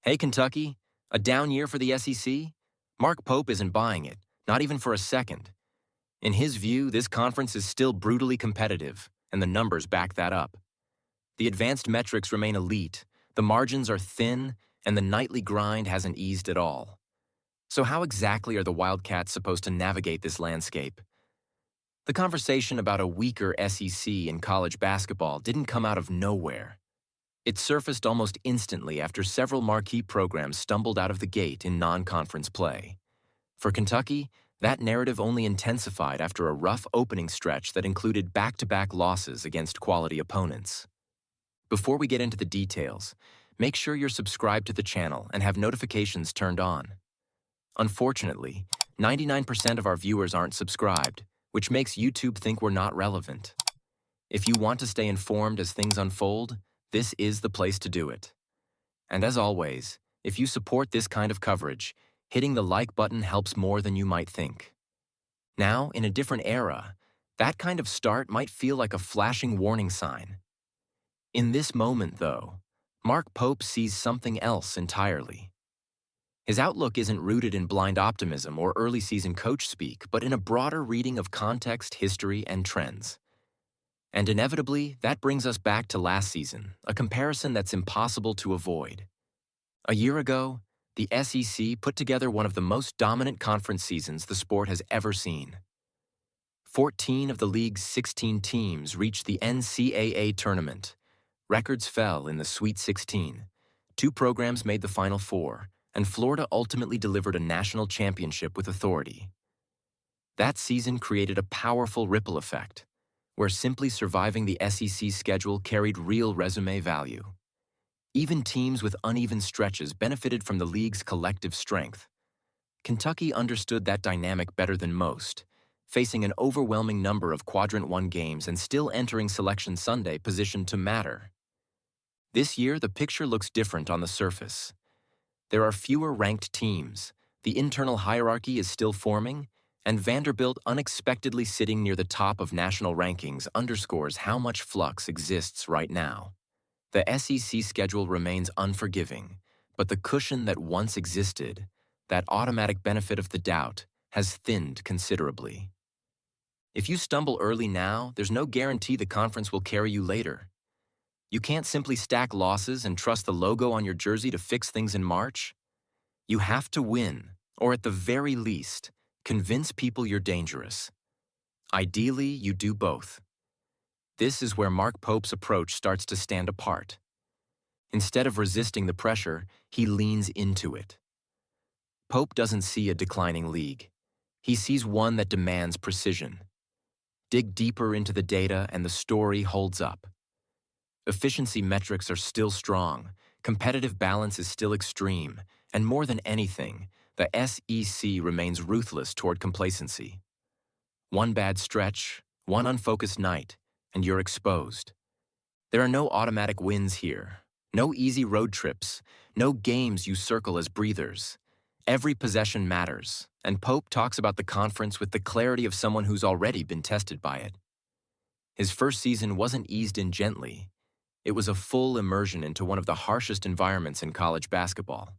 Hey, Kentucky, a down year for the SEC? Mark Pope isn't buying it, not even for a second. In his view, this conference is still brutally competitive, and the numbers back that up. The advanced metrics remain elite, the margins are thin, and the nightly grind hasn't eased at all. So how exactly are the Wildcats supposed to navigate this landscape? The conversation about a weaker SEC in college basketball didn't come out of nowhere. It surfaced almost instantly after several marquee programs stumbled out of the gate in non-conference play. For Kentucky, that narrative only intensified after a rough opening stretch that included back-to-back losses against quality opponents. Before we get into the details, make sure you're subscribed to the channel and have notifications turned on. Unfortunately, 99% of our viewers aren't subscribed, which makes YouTube think we're not relevant. If you want to stay informed as things unfold, this is the place to do it. And as always, if you support this kind of coverage, hitting the like button helps more than you might think. Now, in a different era, that kind of start might feel like a flashing warning sign. In this moment, though, Mark Pope sees something else entirely. His outlook isn't rooted in blind optimism or early season coach speak, but in a broader reading of context, history, and trends. And inevitably, that brings us back to last season, a comparison that's impossible to avoid. A year ago, the SEC put together one of the most dominant conference seasons the sport has ever seen. 14 of the league's 16 teams reached the NCAA tournament. Records fell in the Sweet 16. 2 programs made the Final Four, and Florida ultimately delivered a national championship with authority. That season created a powerful ripple effect, where simply surviving the SEC schedule carried real resume value. Even teams with uneven stretches benefited from the league's collective strength. Kentucky understood that dynamic better than most, facing an overwhelming number of Quadrant 1 games and still entering Selection Sunday positioned to matter. This year, the picture looks different on the surface. There are fewer ranked teams, the internal hierarchy is still forming, and Vanderbilt unexpectedly sitting near the top of national rankings underscores how much flux exists right now. The SEC schedule remains unforgiving, but the cushion that once existed, that automatic benefit of the doubt, has thinned considerably. If you stumble early now, there's no guarantee the conference will carry you later. You can't simply stack losses and trust the logo on your jersey to fix things in March. You have to win, or at the very least, convince people you're dangerous. Ideally, you do both. This is where Mark Pope's approach starts to stand apart. Instead of resisting the pressure, he leans into it. Pope doesn't see a declining league. He sees one that demands precision. Dig deeper into the data and the story holds up. Efficiency metrics are still strong, competitive balance is still extreme, and more than anything, the SEC remains ruthless toward complacency. One bad stretch, one unfocused night, and you're exposed. There are no automatic wins here, no easy road trips, no games you circle as breathers. Every possession matters, and Pope talks about the conference with the clarity of someone who's already been tested by it. His first season wasn't eased in gently. It was a full immersion into one of the harshest environments in college basketball.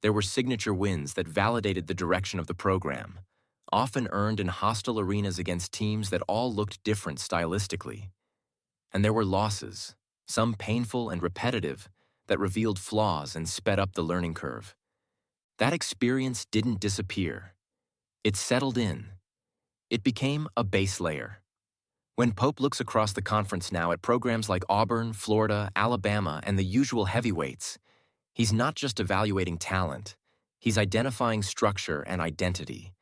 There were signature wins that validated the direction of the program, often earned in hostile arenas against teams that all looked different stylistically. And there were losses, some painful and repetitive, that revealed flaws and sped up the learning curve. That experience didn't disappear. It settled in. It became a base layer. When Pope looks across the conference now at programs like Auburn, Florida, Alabama, and the usual heavyweights, he's not just evaluating talent, he's identifying structure and identity.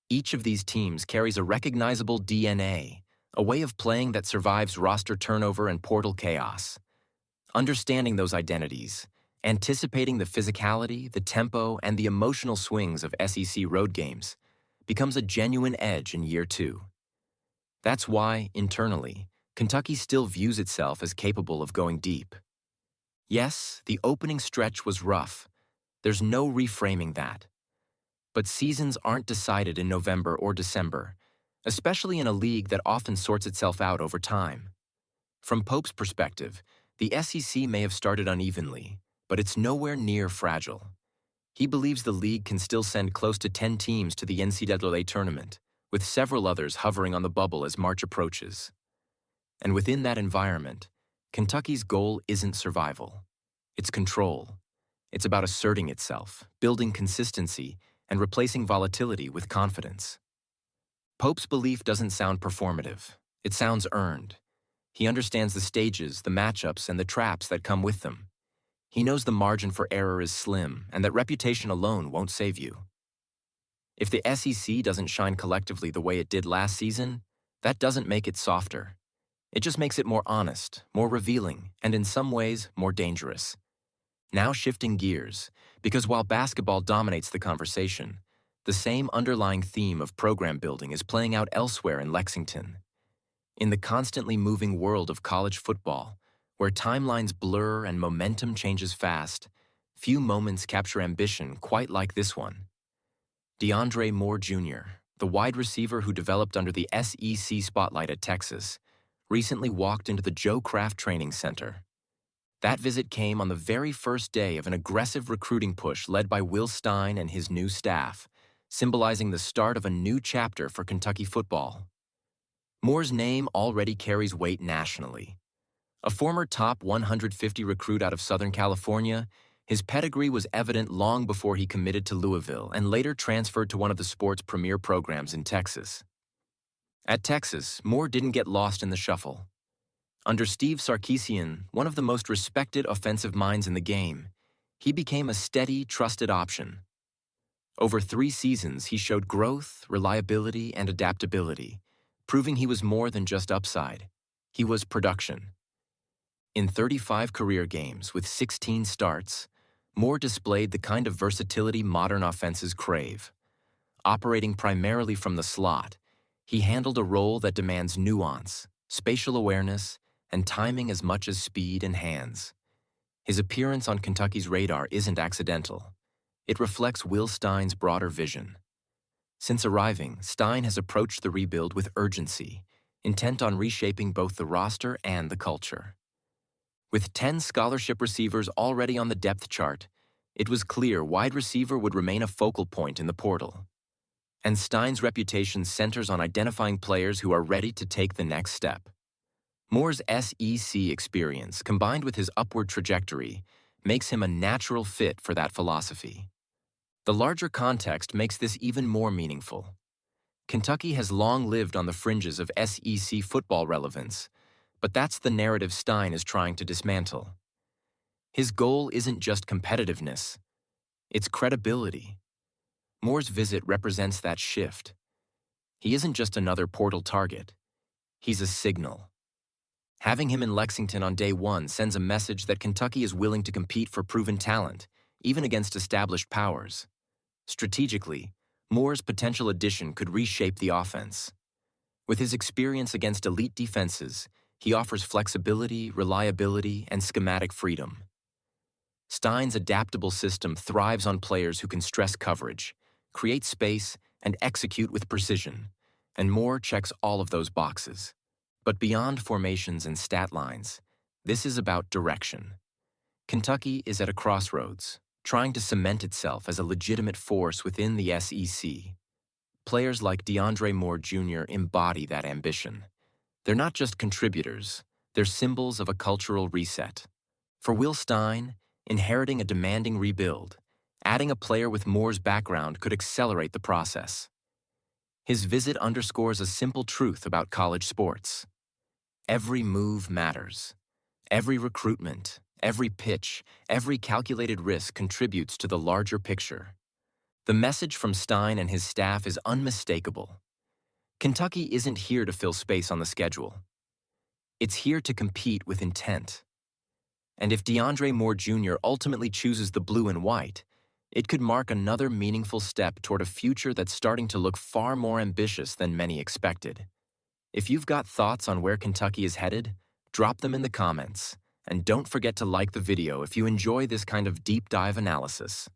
Each of these teams carries a recognizable DNA, a way of playing that survives roster turnover and portal chaos. Understanding those identities, anticipating the physicality, the tempo, and the emotional swings of SEC road games, becomes a genuine edge in year 2. That's why, internally, Kentucky still views itself as capable of going deep. Yes, the opening stretch was rough. There's no reframing that. But seasons aren't decided in November or December, especially in a league that often sorts itself out over time. From Pope's perspective, the SEC may have started unevenly, but it's nowhere near fragile. He believes the league can still send close to 10 teams to the NCAA tournament, with several others hovering on the bubble as March approaches. And within that environment, Kentucky's goal isn't survival. It's control. It's about asserting itself, building consistency, and replacing volatility with confidence. Pope's belief doesn't sound performative. It sounds earned. He understands the stages, the matchups, and the traps that come with them. He knows the margin for error is slim and that reputation alone won't save you. If the SEC doesn't shine collectively the way it did last season, that doesn't make it softer. It just makes it more honest, more revealing, and in some ways, more dangerous. Now shifting gears, because while basketball dominates the conversation, the same underlying theme of program building is playing out elsewhere in Lexington. In the constantly moving world of college football, where timelines blur and momentum changes fast, few moments capture ambition quite like this one. DeAndre Moore Jr., the wide receiver who developed under the SEC spotlight at Texas, recently walked into the Joe Kraft Training Center. That visit came on the very first day of an aggressive recruiting push led by Will Stein and his new staff, symbolizing the start of a new chapter for Kentucky football. Moore's name already carries weight nationally. A former top 150 recruit out of Southern California, his pedigree was evident long before he committed to Louisville and later transferred to one of the sport's premier programs in Texas. At Texas, Moore didn't get lost in the shuffle. Under Steve Sarkisian, one of the most respected offensive minds in the game, he became a steady, trusted option. Over 3 seasons, he showed growth, reliability, and adaptability, proving he was more than just upside. He was production. In 35 career games with 16 starts, Moore displayed the kind of versatility modern offenses crave. Operating primarily from the slot, he handled a role that demands nuance, spatial awareness, and timing as much as speed and hands. His appearance on Kentucky's radar isn't accidental. It reflects Will Stein's broader vision. Since arriving, Stein has approached the rebuild with urgency, intent on reshaping both the roster and the culture. With 10 scholarship receivers already on the depth chart, it was clear wide receiver would remain a focal point in the portal. And Stein's reputation centers on identifying players who are ready to take the next step. Moore's SEC experience, combined with his upward trajectory, makes him a natural fit for that philosophy. The larger context makes this even more meaningful. Kentucky has long lived on the fringes of SEC football relevance, but that's the narrative Stein is trying to dismantle. His goal isn't just competitiveness, it's credibility. Moore's visit represents that shift. He isn't just another portal target, he's a signal. Having him in Lexington on day one sends a message that Kentucky is willing to compete for proven talent, even against established powers. Strategically, Moore's potential addition could reshape the offense. With his experience against elite defenses, he offers flexibility, reliability, and schematic freedom. Stein's adaptable system thrives on players who can stress coverage, create space, and execute with precision, and Moore checks all of those boxes. But beyond formations and stat lines, this is about direction. Kentucky is at a crossroads, trying to cement itself as a legitimate force within the SEC. Players like DeAndre Moore Jr. embody that ambition. They're not just contributors, they're symbols of a cultural reset. For Will Stein, inheriting a demanding rebuild, adding a player with Moore's background could accelerate the process. His visit underscores a simple truth about college sports. Every move matters. Every recruitment, every pitch, every calculated risk contributes to the larger picture. The message from Stein and his staff is unmistakable. Kentucky isn't here to fill space on the schedule. It's here to compete with intent. And if DeAndre Moore Jr. ultimately chooses the blue and white, it could mark another meaningful step toward a future that's starting to look far more ambitious than many expected. If you've got thoughts on where Kentucky is headed, drop them in the comments. And don't forget to like the video if you enjoy this kind of deep dive analysis.